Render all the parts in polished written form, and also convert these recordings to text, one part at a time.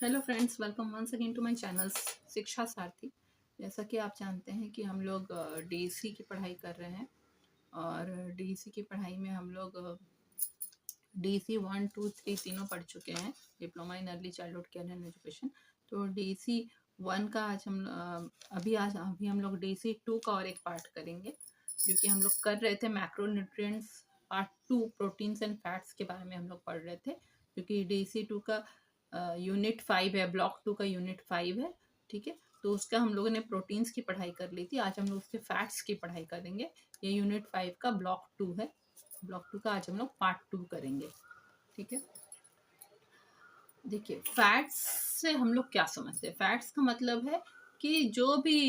Hello friends, welcome once again to my channel Shiksha Sarathi. जैसा कि आप जानते हैं कि हम लोग डीसी की पढ़ाई कर रहे हैं और डीसी की पढ़ाई में हम लोग डीसी 1, 2, 3 तीनों पढ़ चुके हैं, diploma in early childhood care and education. तो डीसी 1 का अभी हम लोग डीसी 2 का और एक पार्ट करेंगे, जो कि हम लोग कर रहे थे macronutrients part 2 proteins and fats के बारे में हम लोग पढ़ रहे थे, क्योंकि डीसी 2 का यूनिट 5 है, ब्लॉक 2 का यूनिट 5 है। ठीक है, तो उसका हम लोगों ने प्रोटीन्स की पढ़ाई कर ली थी। आज हम लोग उसके फैट्स की पढ़ाई करेंगे। ये यूनिट 5 का ब्लॉक 2 है। ब्लॉक 2 का आज हम लोग पार्ट 2 करेंगे। ठीक है, देखिए फैट्स से हम लोग क्या समझते हैं। फैट्स का मतलब है कि जो भी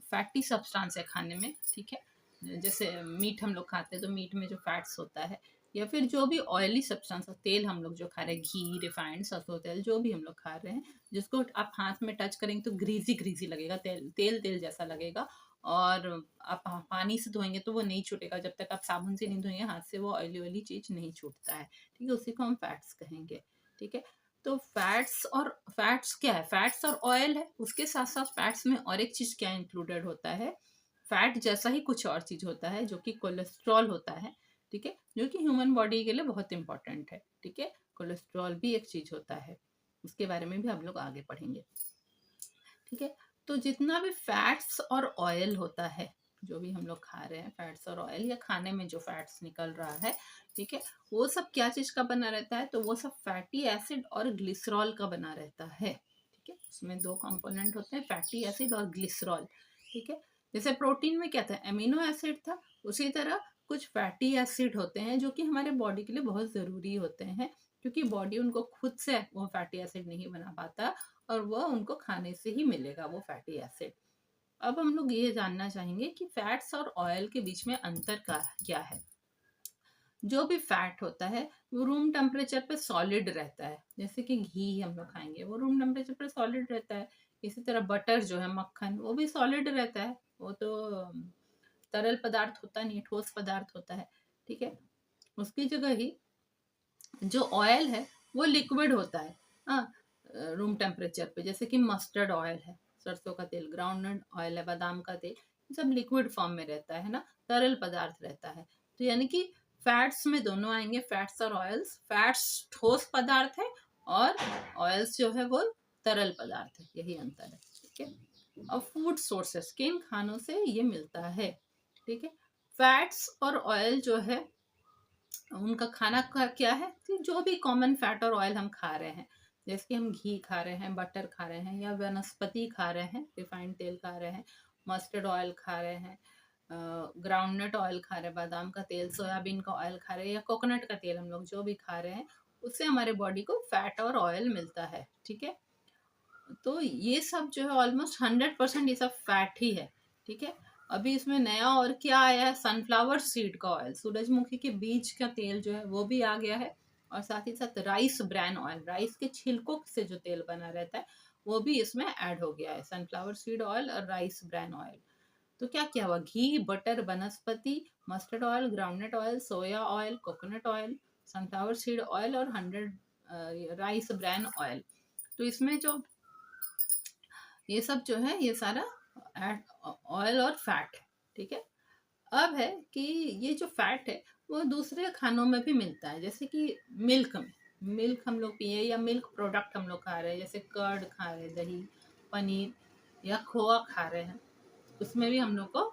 फैटी सब्सटेंस है खाने में, ठीक है, जैसे मीट हम लोग खाते हैं तो मीट में जो फैट्स होता है, या फिर जो भी ऑयली सब्सटेंस, तेल हम लोग जो खा रहे हैं, घी, रिफाइंड, सरसों तेल, जो भी हम लोग खा रहे हैं, जिसको आप हाथ में टच करेंगे तो ग्रीजी ग्रीजी लगेगा, तेल तेल तेल जैसा लगेगा। और आप पानी से धोएंगे तो वो नहीं छूटेगा, जब तक आप साबुन से नहीं धोएंगे हाथ से वो ऑयली ऑयली चीज नहीं छूटता है। ठीक है, उसी को हम फैट्स कहेंगे। ठीक है, तो फैट्स क्या है? फैट्स और ऑयल है। उसके साथ साथ फैट्स में और एक चीज क्या इंक्लूडेड होता है? फैट जैसा ही कुछ और चीज होता है जो कि कोलेस्ट्रॉल होता है। ठीक है, जो कि ह्यूमन बॉडी के लिए बहुत इंपॉर्टेंट है। ठीक है, कोलेस्ट्रॉल भी एक चीज होता है, उसके बारे में भी हम लोग आगे पढ़ेंगे। ठीक है, तो जितना भी फैट्स और ऑयल होता है, जो भी हम लोग खा रहे हैं, फैट्स और ऑयल, या खाने में जो फैट्स निकल रहा है, ठीक है, वो सब क्या चीज का बना रहता है? तो वो सब फैटी एसिड और ग्लिसरॉल का बना रहता है। ठीक है, उसमें दो कंपोनेंट होते हैं, फैटी एसिड और ग्लिसरॉल। ठीक है, जैसे प्रोटीन में क्या था? एमिनो एसिड था। उसी तरह कुछ फैटी एसिड होते हैं जो कि हमारे बॉडी के लिए बहुत ज़रूरी होते हैं, क्योंकि बॉडी उनको खुद से वो फैटी एसिड नहीं बना पाता, और वह उनको खाने से ही मिलेगा वो फैटी एसिड। अब हम लोग ये जानना चाहेंगे कि फैट्स और ऑयल के बीच में अंतर का क्या है। जो भी फैट होता है वो रूम टेम्परेचर पे सॉलिड रहता है, जैसे कि घी हम लोग खाएंगे वो रूम टेम्परेचर पे सॉलिड रहता है। इसी तरह बटर जो है, मक्खन, वो भी सॉलिड रहता है। वो तो तरल पदार्थ होता नहीं, ठोस पदार्थ होता है। ठीक है, उसकी जगह ही जो ऑयल है वो लिक्विड होता है। हाँ, रूम टेम्परेचर पे, जैसे कि मस्टर्ड ऑयल है, सरसों का तेल, ग्राउंडनट ऑयल है, बादाम का तेल, ये सब लिक्विड फॉर्म में रहता है ना, तरल पदार्थ रहता है। तो यानी कि फैट्स में दोनों आएंगे, फैट्स और ऑयल्स। फैट्स ठोस पदार्थ है और ऑयल्स जो है वो तरल पदार्थ है, यही अंतर है। ठीक है, और फूड सोर्सेस, किन खानों से ये मिलता है? ठीक है, फैट्स और ऑयल जो है उनका खाना का क्या है कि जो भी कॉमन फैट और ऑयल हम खा रहे हैं, जैसे कि हम घी खा रहे हैं, बटर खा रहे हैं, या वनस्पति खा रहे हैं, रिफाइंड तेल खा रहे हैं, मस्टर्ड ऑयल खा रहे हैं, ग्राउंडनट ऑयल खा रहे हैं, बादाम का तेल, सोयाबीन का ऑयल खा रहे हैं, या कोकोनट का तेल, हम लोग जो भी खा रहे हैं, उससे हमारे बॉडी को फैट और ऑयल मिलता है। ठीक है, तो ये सब जो है ऑलमोस्ट 100% ये सब फैट ही है। ठीक है, अभी इसमें नया और क्या आया है? सनफ्लावर सीड का ऑयल, सूरजमुखी के बीज का तेल जो है वो भी आ गया है। और साथ ही साथ राइस ब्रैन ऑयल, राइस के छिलकों से जो तेल बना रहता है, वो भी इसमें ऐड हो गया है, सनफ्लावर सीड ऑयल और राइस ब्रैन ऑयल। तो क्या क्या हुआ? घी, बटर, वनस्पति, मस्टर्ड ऑयल, ग्राउंडनट ऑयल, सोया oil, coconut oil, sunflower seed oil और 100 राइस ब्रैन ऑयल। तो इसमें जो ये सब जो है ये सारा ऑयल और फैट है। ठीक है, अब है कि ये जो फैट है वो दूसरे खानों में भी मिलता है, जैसे कि मिल्क में, मिल्क हम लोग पिए या मिल्क प्रोडक्ट हम लोग खा रहे हैं, जैसे कर्ड खा रहे हैं, दही, पनीर या खोआ खा रहे हैं, उसमें भी हम लोग को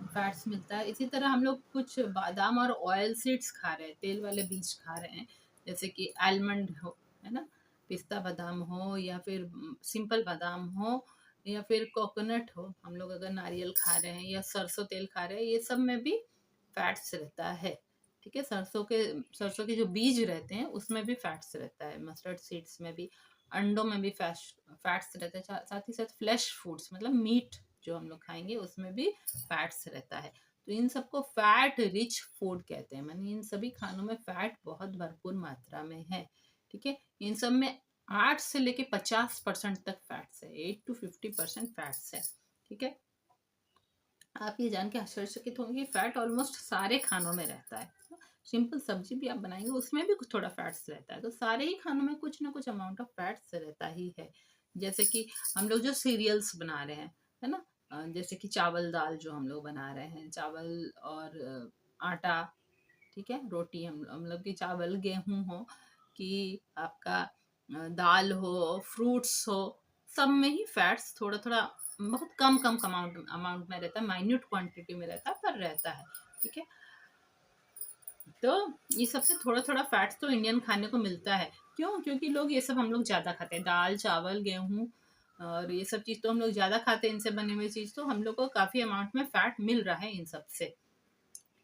फैट्स मिलता है। इसी तरह हम लोग कुछ बादाम और ऑयल सीड्स खा रहे हैं, तेल वाले बीज खा रहे हैं, जैसे कि आलमंड हो, है ना, पिस्ता बादाम हो, या फिर सिंपल बादाम हो, या फिर कोकोनट हो, हम लोग अगर नारियल खा रहे हैं, या सरसों तेल खा रहे हैं, ये सब में भी फैट्स रहता है। ठीक है, सरसों के जो बीज रहते हैं उसमें भी फैट्स रहता है, मस्टर्ड सीड्स में भी, अंडों में भी फैट्स रहता है। साथ ही साथ फ्लैश फूड्स मतलब मीट जो हम लोग खाएंगे उसमें भी फैट्स रहता है। तो इन सबको फैट रिच फूड कहते हैं, मानी इन सभी खानों में फैट बहुत भरपूर मात्रा में है। ठीक है, इन सब में 8 से लेके 50% तक फैट्स है, 8 to 50% फैट्स है। ठीक है, आप ये जान के आश्चर्यचकित होंगे, फैट ऑलमोस्ट सारे खानों में रहता है, सिंपल सब्जी भी आप बनाएंगे उसमें भी कुछ थोड़ा फैट्स रहता है। तो सारे ही खानों में कुछ ना कुछ अमाउंट ऑफ फैट्स रहता ही है। जैसे कि हम लोग जो सीरियल्स बना रहे हैं, है ना, जैसे कि चावल दाल जो हम लोग बना रहे हैं, चावल और आटा, ठीक है, रोटी, हम लोग की चावल गेहूं हो कि आपका दाल हो, फ्रूट्स हो, सब में ही फैट्स थोड़ा थोड़ा बहुत कम कम अमाउंट अमाउंट में रहता है, माइन्यूट क्वांटिटी में रहता है, पर रहता है। ठीक है, तो ये सबसे थोड़ा थोड़ा फैट्स तो इंडियन खाने को मिलता है। क्यों? क्योंकि लोग ये सब हम लोग ज़्यादा खाते हैं, दाल चावल गेहूं और ये सब चीज़ तो हम लोग ज़्यादा खाते हैं, इनसे बने हुए चीज़ तो हम लोग को काफ़ी अमाउंट में फैट मिल रहा है इन सब से।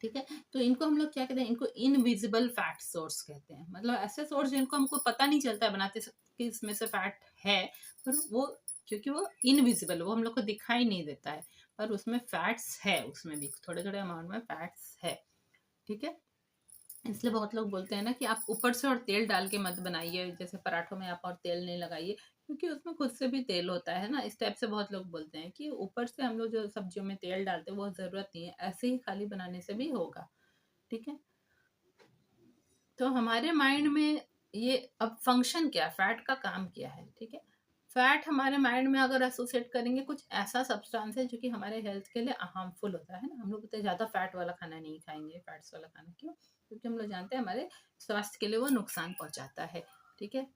ठीक है, तो इनको हम लोग क्या कहते हैं, इनको इनविजिबल फैट सोर्स कहते हैं। मतलब ऐसे सोर्स जिनको हमको पता नहीं चलता है बनाते कि इसमें से फैट है, पर वो क्योंकि वो इनविजिबल, वो हम लोग को दिखाई नहीं देता है, पर उसमें फैट्स है, उसमें भी थोड़े थोड़े अमाउंट में फैट्स है। ठीक है, इसलिए बहुत लोग बोलते हैं ना कि आप ऊपर से और तेल डाल के मत बनाइए, जैसे पराठों में आप और तेल नहीं लगाइए, क्योंकि उसमें खुद से भी तेल होता है ना, इस टाइप से बहुत लोग बोलते हैं कि ऊपर से हम लोग जो सब्जियों में तेल डालते हैं वो ज़रूरत नहीं है, ऐसे ही खाली बनाने से भी होगा। ठीक है, तो हमारे माइंड में ये अब फंक्शन क्या है, फैट का काम क्या है। ठीक है, फैट हमारे माइंड में अगर एसोसिएट करेंगे कुछ ऐसा सब्सटेंस है जो कि हमारे हेल्थ के लिए हार्मफुल होता है ना, हम लोग इतना ज़्यादा फैट वाला खाना नहीं खाएंगे, फैट्स वाला खाना। क्यों? क्योंकि हम लोग जानते हैं हमारे स्वास्थ्य के लिए वो नुकसान पहुंचाता है। ठीक है,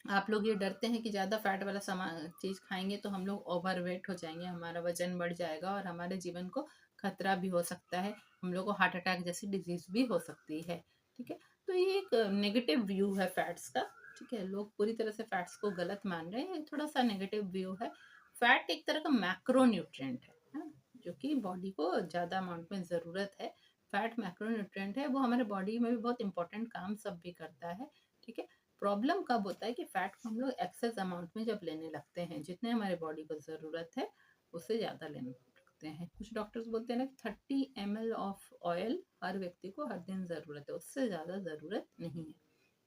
आप लोग ये डरते हैं कि ज़्यादा फैट वाला सामान चीज़ खाएंगे तो हम लोग ओवरवेट हो जाएंगे, हमारा वजन बढ़ जाएगा और हमारे जीवन को खतरा भी हो सकता है, हम लोग को हार्ट अटैक जैसी डिजीज भी हो सकती है। ठीक है, तो ये एक नेगेटिव व्यू है फैट्स का। ठीक है, लोग पूरी तरह से फैट्स को गलत मान रहे हैं, थोड़ा सा नेगेटिव व्यू है। फैट एक तरह का मैक्रो न्यूट्रिएंट है ना, जो कि बॉडी को ज़्यादा अमाउंट में ज़रूरत है। फैट मैक्रो न्यूट्रिएंट है, वो हमारे बॉडी में भी बहुत इंपॉर्टेंट काम सब भी करता है। ठीक है, प्रॉब्लम कब होता है कि फैट को हम लोग एक्सेस अमाउंट में जब लेने लगते हैं, जितने हमारे बॉडी को ज़रूरत है उससे ज़्यादा लेने लगते हैं। कुछ डॉक्टर्स बोलते हैं ना 30 ml ऑफ ऑयल हर व्यक्ति को हर दिन ज़रूरत है, उससे ज़्यादा ज़रूरत नहीं है।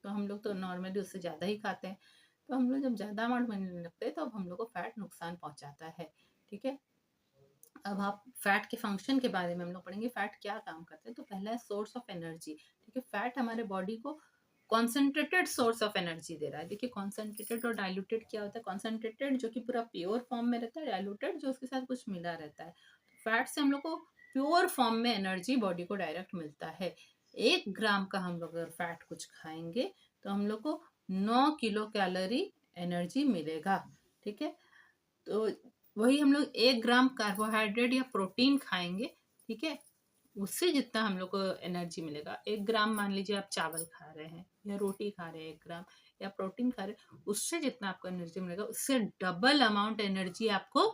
तो हम लोग तो नॉर्मली उससे ज़्यादा ही खाते हैं। तो हम लोग जब ज़्यादा अमाउंट में लेने लगते हैं तो अब हम लोग को फैट नुकसान पहुँचाता है। ठीक है, अब आप फैट के फंक्शन के बारे में हम लोग पढ़ेंगे, फैट क्या काम करते हैं। तो पहला है सोर्स ऑफ एनर्जी। ठीक है, फैट हमारे बॉडी को कॉन्सेंट्रेटेड सोर्स ऑफ एनर्जी दे रहा है। देखिए, कॉन्सेंट्रेटेड और डाइल्यूटेड क्या होता है? कॉन्सेंट्रेटेड जो कि पूरा प्योर फॉर्म में रहता है, डाइल्यूटेड जो उसके साथ कुछ मिला रहता है। फैट से हम लोग को प्योर फॉर्म में एनर्जी बॉडी को डायरेक्ट मिलता है। 1 ग्राम का हम लोग अगर फैट कुछ खाएंगे तो हम लोग को 9 किलो कैलोरी एनर्जी मिलेगा। ठीक है, तो वही हम लोग 1 ग्राम कार्बोहाइड्रेट या प्रोटीन खाएंगे, ठीक है, उससे जितना हम लोग को एनर्जी मिलेगा, 1 ग्राम मान लीजिए आप चावल खा रहे हैं या रोटी खा रहे हैं 1 ग्राम, या प्रोटीन खा रहे हैं, उससे जितना आपको एनर्जी मिलेगा उससे डबल अमाउंट एनर्जी आपको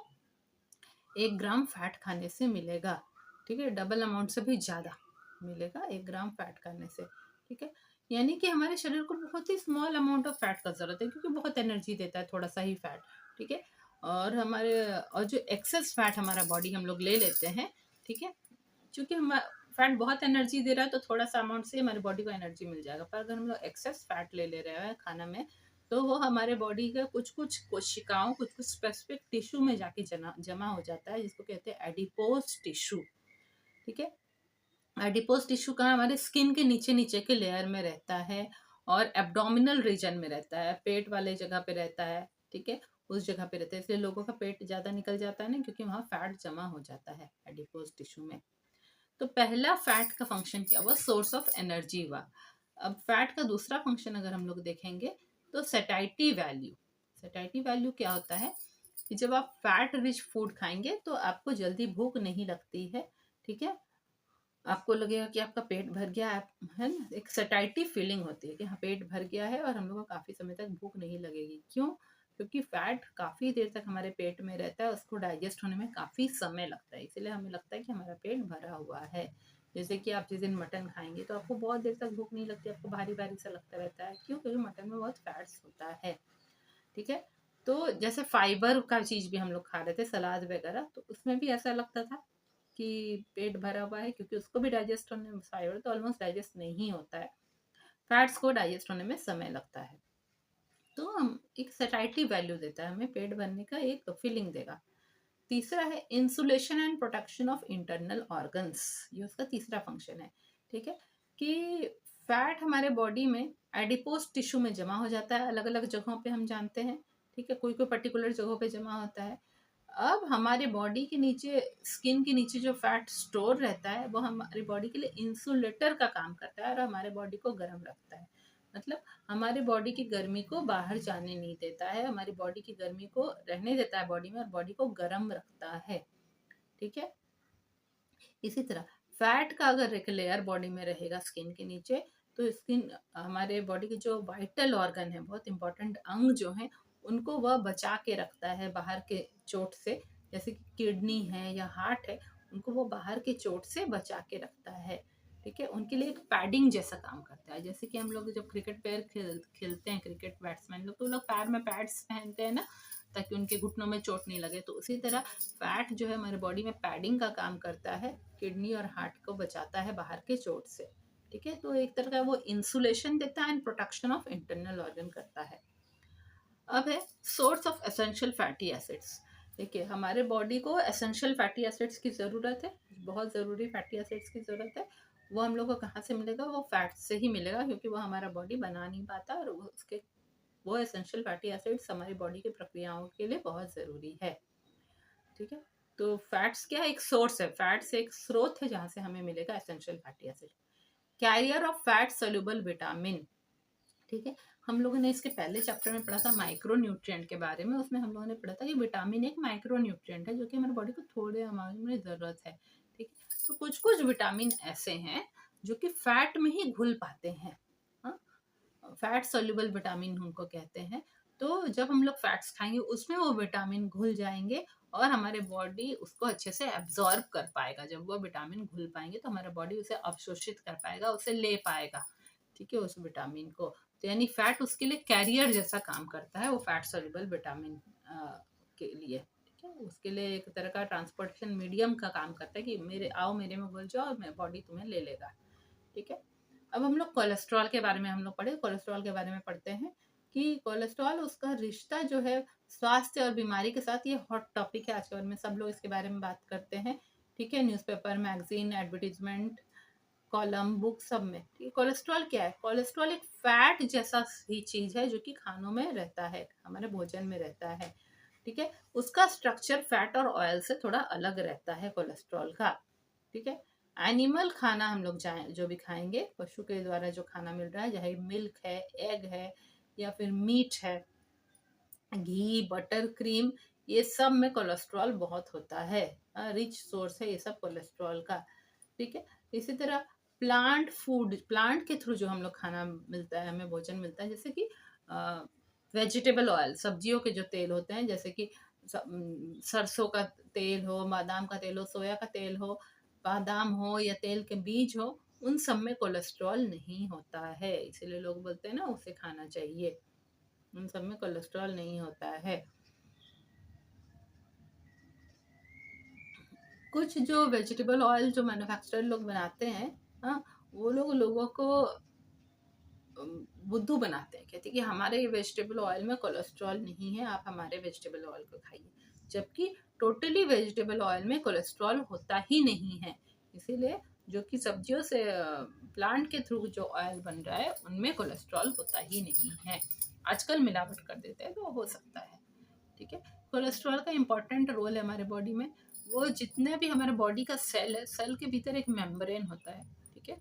1 ग्राम फैट खाने से मिलेगा। ठीक है, डबल अमाउंट से भी ज़्यादा मिलेगा 1 ग्राम फैट खाने से। ठीक है, यानी कि हमारे शरीर को बहुत ही स्मॉल अमाउंट ऑफ फैट का ज़रूरत है, क्योंकि बहुत एनर्जी देता है थोड़ा सा ही फैट। ठीक है, और जो एक्सेस फैट हमारा बॉडी हम लोग ले लेते हैं, ठीक है, क्योंकि हम फैट बहुत एनर्जी दे रहा है तो थोड़ा सा अमाउंट से हमारी बॉडी को एनर्जी मिल जाएगा, पर अगर हम लोग एक्सेस फैट ले रहे हैं खाना में तो वो हमारे बॉडी के कुछ कुछ कोशिकाओं, कुछ कुछ स्पेसिफिक टिश्यू में जाके जमा हो जाता है, जिसको कहते हैं एडिपोज टिश्यू। ठीक है, एडिपोज टिश्यू कहाँ? हमारे स्किन के नीचे नीचे के लेयर में रहता है और एब्डोमिनल रीजन में रहता है, पेट वाले जगह पे रहता है। ठीक है, उस जगह पे रहता है, इसलिए लोगों का पेट ज़्यादा निकल जाता है ना, क्योंकि वहाँ फैट जमा हो जाता है एडिपोज टिश्यू में। तो पहला फैट का फंक्शन क्या हुआ? सोर्स ऑफ एनर्जी हुआ। अब फैट का दूसरा फंक्शन अगर हम लोग देखेंगे तो सेटाइटी वैल्यू। सेटाइटी वैल्यू क्या होता है कि जब आप फैट रिच फूड खाएंगे तो आपको जल्दी भूख नहीं लगती है। ठीक है, आपको लगेगा कि आपका पेट भर गया है ना, एक सटाइटी फीलिंग होती है कि हाँ पेट भर गया है और हम लोग को काफ़ी समय तक भूख नहीं लगेगी। क्यों? क्योंकि फैट काफ़ी देर तक हमारे पेट में रहता है, उसको डाइजेस्ट होने में काफ़ी समय लगता है, इसीलिए हमें लगता है कि हमारा पेट भरा हुआ है। जैसे कि आप जिस दिन मटन खाएंगे तो आपको बहुत देर तक भूख नहीं लगती, आपको भारी भारी सा लगता रहता है। क्यों? क्योंकि मटन में बहुत फैट्स होता है। ठीक है, तो जैसे फाइबर का चीज़ भी हम लोग खा रहे थे, सलाद वगैरह, तो उसमें भी ऐसा लगता था कि पेट भरा हुआ है, क्योंकि उसको भी डाइजेस्ट होने में, फाइबर तो ऑलमोस्ट डाइजेस्ट नहीं होता है, फैट्स को डाइजेस्ट होने में समय लगता है। तो हम एक सैटिस्फैक्टरी वैल्यू देता है, हमें पेट भरने का एक फीलिंग देगा। तीसरा है insulation and protection of internal organs, ये उसका तीसरा फंक्शन है। ठीक है, कि फैट हमारे बॉडी में एडिपोज टिश्यू में जमा हो जाता है, अलग अलग जगहों पे हम जानते हैं, ठीक है, कोई कोई पर्टिकुलर जगहों पे जमा होता है। अब हमारे बॉडी के नीचे, स्किन के नीचे जो फैट स्टोर रहता है वो हमारी बॉडी के लिए इंसुलेटर का काम करता है और हमारे बॉडी को गर्म रखता है। मतलब हमारी बॉडी की गर्मी को बाहर जाने नहीं देता है, हमारी बॉडी की गर्मी को रहने देता है बॉडी में और बॉडी को गर्म रखता है, ठीक है। इसी तरह फैट का अगर एक लेयर बॉडी में रहेगा स्किन के नीचे, तो स्किन, हमारे बॉडी के जो वाइटल ऑर्गन है, बहुत इंपॉर्टेंट अंग जो हैं, उनको वह बचा के रखता है बाहर के चोट से। जैसे कि किडनी है या हार्ट है, उनको वो बाहर के चोट से बचा के रखता है, ठीक है। उनके लिए एक पैडिंग जैसा काम करता है। जैसे कि हम लोग जब क्रिकेट प्लेयर खेलते हैं, क्रिकेट बैट्समैन लोग, तो लोग पैर में पैड्स पहनते हैं ना, ताकि उनके घुटनों में चोट नहीं लगे। तो उसी तरह फैट जो है हमारे बॉडी में पैडिंग का काम करता है, किडनी और हार्ट को बचाता है बाहर के चोट से, ठीक है। तो एक तरह का वो इंसुलेशन देता है and protection of internal organ करता है। अब है source of essential fatty acids. देखिए, हमारे बॉडी को एसेंशियल फैटी एसिड्स की ज़रूरत है, बहुत ज़रूरी फैटी एसिड्स की ज़रूरत है। वो हम लोग को कहाँ से मिलेगा? वो फैट से ही मिलेगा, क्योंकि वो हमारा बॉडी बना नहीं पाता, और वो एसेंशियल फैटी एसिड्स हमारी बॉडी की प्रक्रियाओं के लिए बहुत ज़रूरी है, ठीक है। तो फैट्स क्या है? एक सोर्स है, फैट्स एक स्रोत है जहाँ से हमें मिलेगा essential fatty acid. Carrier of fat soluble vitamin, ठीक है। हम लोगों ने इसके पहले चैप्टर में पढ़ा था माइक्रो न्यूट्रिएंट के बारे में। उसमें हम लोगों ने पढ़ा था कि विटामिन एक माइक्रो न्यूट्रिएंट है, जो कि हमारी बॉडी को थोड़े अमाउंट में ज़रूरत है, ठीक है। तो कुछ कुछ विटामिन ऐसे हैं जो कि फैट में ही घुल पाते हैं, हाँ, फैट सोल्यूबल विटामिन उनको कहते हैं। तो जब हम लोग फैट्स खाएंगे, उसमें वो विटामिन घुल जाएंगे और हमारे बॉडी उसको अच्छे से एब्जॉर्ब कर पाएगा। जब वो विटामिन घुल पाएंगे तो हमारा बॉडी उसे अवशोषित कर पाएगा, उसे ले पाएगा, ठीक है, उस विटामिन को। तो यानी फैट उसके लिए कैरियर जैसा काम करता है, वो फैट सोल्यूबल विटामिन के लिए, ठीक है। उसके लिए एक तरह का ट्रांसपोर्टेशन मीडियम का काम करता है कि मेरे में घुल जाओ, मैं बॉडी तुम्हें ले लेगा, ठीक है। अब हम लोग कोलेस्ट्रॉल के बारे में हम लोग पढ़े, कोलेस्ट्रॉल के बारे में पढ़ते हैं कि कोलेस्ट्रॉल, उसका रिश्ता जो है स्वास्थ्य और बीमारी के साथ, ये हॉट टॉपिक है आजकल में, सब लोग इसके बारे में बात करते हैं, ठीक है। Newspaper, magazine, advertisement, column, book, सब में। ठीक है। कोलेस्ट्रॉल क्या है? कोलेस्ट्रॉल एक फैट जैसा ही चीज है जो कि खानों में रहता है, हमारे भोजन में रहता है, ठीक है। उसका स्ट्रक्चर फैट और ऑयल से थोड़ा अलग रहता है कोलेस्ट्रॉल का, ठीक है। एनिमल खाना हम लोग जो भी खाएंगे, पशु के द्वारा जो खाना मिल रहा है, चाहे मिल्क है, एग है, या फिर मीट है, घी, बटर, क्रीम, ये सब में कोलेस्ट्रॉल बहुत होता है, रिच सोर्स है ये सब कोलेस्ट्रॉल का, ठीक है। इसी तरह प्लांट फूड, प्लांट के थ्रू जो हम लोग खाना मिलता है, हमें भोजन मिलता है, जैसे कि वेजिटेबल ऑयल, सब्जियों के जो तेल होते हैं, जैसे कि सरसों का तेल हो, बादाम का तेल हो, सोया का तेल हो, बादाम हो या तेल के बीज हो, उन सब में कोलेस्ट्रॉल नहीं होता है, इसीलिए लोग बोलते हैं ना उसे खाना चाहिए। उन सब में कोलेस्ट्रॉल नहीं होता है। कुछ जो वेजिटेबल ऑयल जो मैन्युफैक्चरर लोग बनाते हैं, हाँ, वो लोग लोगों को बुद्धू बनाते हैं, कहते हैं कि हमारे वेजिटेबल ऑयल में कोलेस्ट्रॉल नहीं है, आप हमारे वेजिटेबल ऑयल को खाइए, जबकि टोटली वेजिटेबल ऑयल में कोलेस्ट्रॉल होता ही नहीं है। इसीलिए जो कि सब्जियों से, प्लांट के थ्रू जो ऑयल बन रहा है, उनमें कोलेस्ट्रॉल होता ही नहीं है। आजकल मिलावट कर देते हैं तो हो सकता है, ठीक है। कोलेस्ट्रॉल का इंपॉर्टेंट रोल है हमारे बॉडी में। वो जितने भी हमारे बॉडी का सेल है, सेल के भीतर एक मेम्ब्रेन होता है, ठीक है।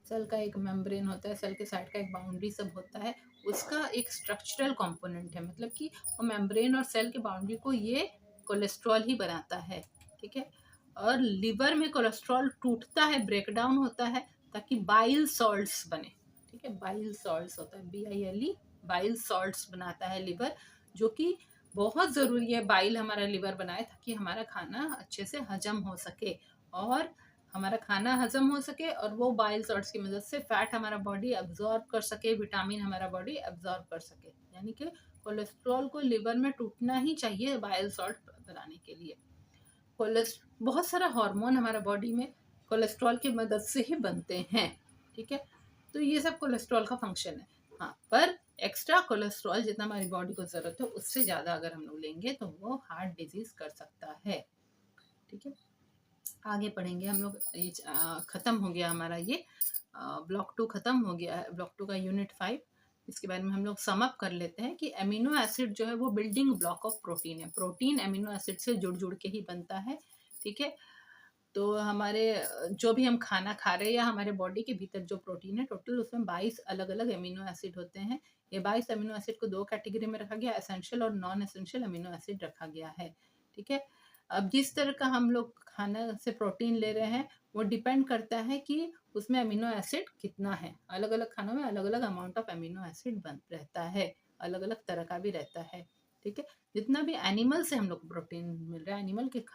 सेल का एक मेम्ब्रेन होता है, सेल के साइड का एक बाउंड्री सब होता है, उसका एक स्ट्रक्चरल कंपोनेंट है, मतलब कि वो मेम्ब्रेन और सेल के बाउंड्री को ये कोलेस्ट्रॉल ही बनाता है, ठीक है। और लिवर में कोलेस्ट्रॉल टूटता है, ब्रेकडाउन होता है, ताकि बाइल सॉल्ट्स बने, ठीक है। बाइल सॉल्ट्स होता है, BILE, बाइल सॉल्ट्स बनाता है लिवर, जो कि बहुत ज़रूरी है बाइल हमारा लिवर बनाए, ताकि हमारा खाना अच्छे से हजम हो सके, और हमारा खाना हजम हो सके, और वो बाइल सॉल्ट्स की मदद से फैट हमारा बॉडी अब्जॉर्ब कर सके, विटामिन हमारा बॉडी अब्जॉर्ब कर सके। यानी कि कोलेस्ट्रॉल को लिवर में टूटना ही चाहिए बाइल सॉल्ट बनाने के लिए। बहुत सारा हार्मोन हमारा बॉडी में कोलेस्ट्रॉल की मदद से ही बनते हैं, ठीक है। तो ये सब कोलेस्ट्रॉल का फंक्शन है। हाँ, पर एक्स्ट्रा कोलेस्ट्रॉल जितना हमारी बॉडी को ज़रूरत है, उससे ज़्यादा अगर हम लोग लेंगे तो वो हार्ट डिजीज कर सकता है, ठीक है। आगे पढ़ेंगे हम लोग। ये ख़त्म हो गया हमारा ये ब्लॉक 2 ख़त्म हो गया है, ब्लॉक 2 का यूनिट 5। इसके बारे में हम लोग सम अप कर लेते हैं कि अमीनो एसिड जो है वो बिल्डिंग ब्लॉक ऑफ प्रोटीन है। प्रोटीन अमीनो एसिड से जुड़ जुड़ के ही बनता है, ठीक है। तो हमारे जो भी हम खाना खा रहे हैं या हमारे बॉडी के भीतर जो प्रोटीन है टोटल, उसमें 22 अलग अलग अमीनो एसिड होते हैं। ये 22 अमीनो एसिड को 2 कैटेगरी में रखा गया, एसेंशियल और नॉन एसेंशियल अमीनो एसिड रखा गया है, ठीक है। अब जिस तरह का हम लोग खाना से प्रोटीन ले रहे हैं वो डिपेंड करता है कि उसमें अमीनो एसिड कितना है। अलग अलग खानों में अलग अलग अमाउंट ऑफ अमीनो एसिड बन रहता है, अलग अलग तरह का भी रहता है, ठीक है। जितना भी एनिमल से हम लोग को प्रोटीन मिल रहा है, एनिमल के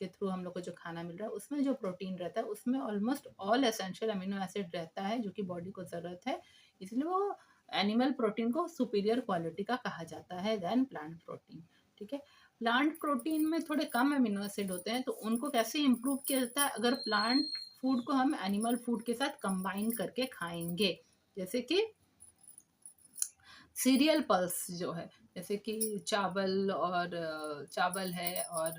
थ्रू हम लोग को जो खाना मिल रहा है उसमें जो प्रोटीन रहता है उसमें almost all essential amino acid रहता है जो कि बॉडी को ज़रूरत है। इसलिए वो एनिमल प्रोटीन को सुपीरियर क्वालिटी का कहा जाता है देन प्लांट प्रोटीन, ठीक है। प्लांट प्रोटीन में थोड़े कम अमीनो एसिड होते हैं, तो उनको कैसे इम्प्रूव किया जाता है, अगर प्लांट फूड को हम एनिमल फूड के साथ कंबाइन करके खाएंगे। जैसे कि सीरियल पल्स जो है, जैसे कि चावल है और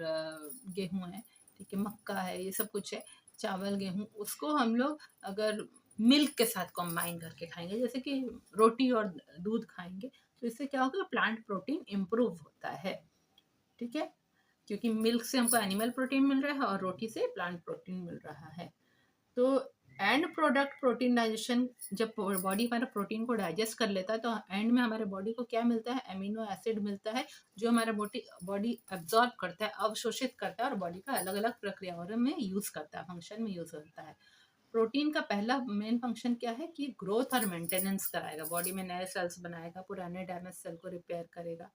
गेहूं है, ठीक है, मक्का है, ये सब कुछ है, चावल गेहूं, उसको हम लोग अगर मिल्क के साथ कंबाइन करके खाएंगे, जैसे कि रोटी और दूध खाएंगे, तो इससे क्या होगा, प्लांट प्रोटीन इम्प्रूव होता है, ठीक है। क्योंकि मिल्क से हमको एनिमल प्रोटीन मिल रहा है और रोटी से प्लांट प्रोटीन मिल रहा है। तो एंड प्रोडक्ट प्रोटीन डाइजेशन, जब बॉडी हमारा प्रोटीन को डाइजेस्ट कर लेता है तो एंड में हमारे बॉडी को क्या मिलता है, अमीनो एसिड मिलता है, जो हमारा बॉडी एब्जॉर्ब करता है, अवशोषित करता है और बॉडी का अलग अलग प्रक्रियाओं में यूज करता है, फंक्शन में यूज होता है। प्रोटीन का पहला मेन फंक्शन क्या है कि ग्रोथ और मेंटेनेंस कराएगा, बॉडी में नए सेल्स बनाएगा, पुराने डैमेज सेल को रिपेयर करेगा।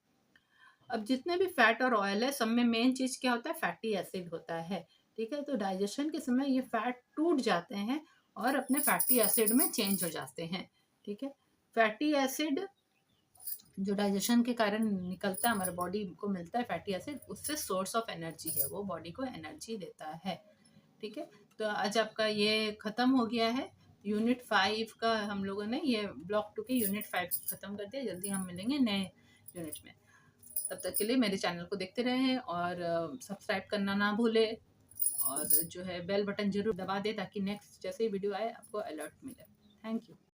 अब जितने भी फैट और ऑयल है सब में मेन चीज क्या होता है, फैटी एसिड होता है, ठीक है। तो डाइजेशन के समय ये फैट टूट जाते हैं और अपने फैटी एसिड में चेंज हो जाते हैं, ठीक है। फैटी एसिड जो डाइजेशन के कारण निकलता है, हमारे बॉडी को मिलता है फैटी एसिड, उससे सोर्स ऑफ एनर्जी है, वो बॉडी को एनर्जी देता है, ठीक है। तो आज आपका ये खत्म हो गया है यूनिट 5 का, हम लोगों ने ये ब्लॉक 2 की यूनिट 5 खत्म कर दिया। जल्दी हम मिलेंगे नए यूनिट में, तब तक के लिए मेरे चैनल को देखते रहें और सब्सक्राइब करना ना भूलें और जो है बेल बटन जरूर दबा दें ताकि नेक्स्ट जैसे ही वीडियो आए आपको अलर्ट मिले। Thank you.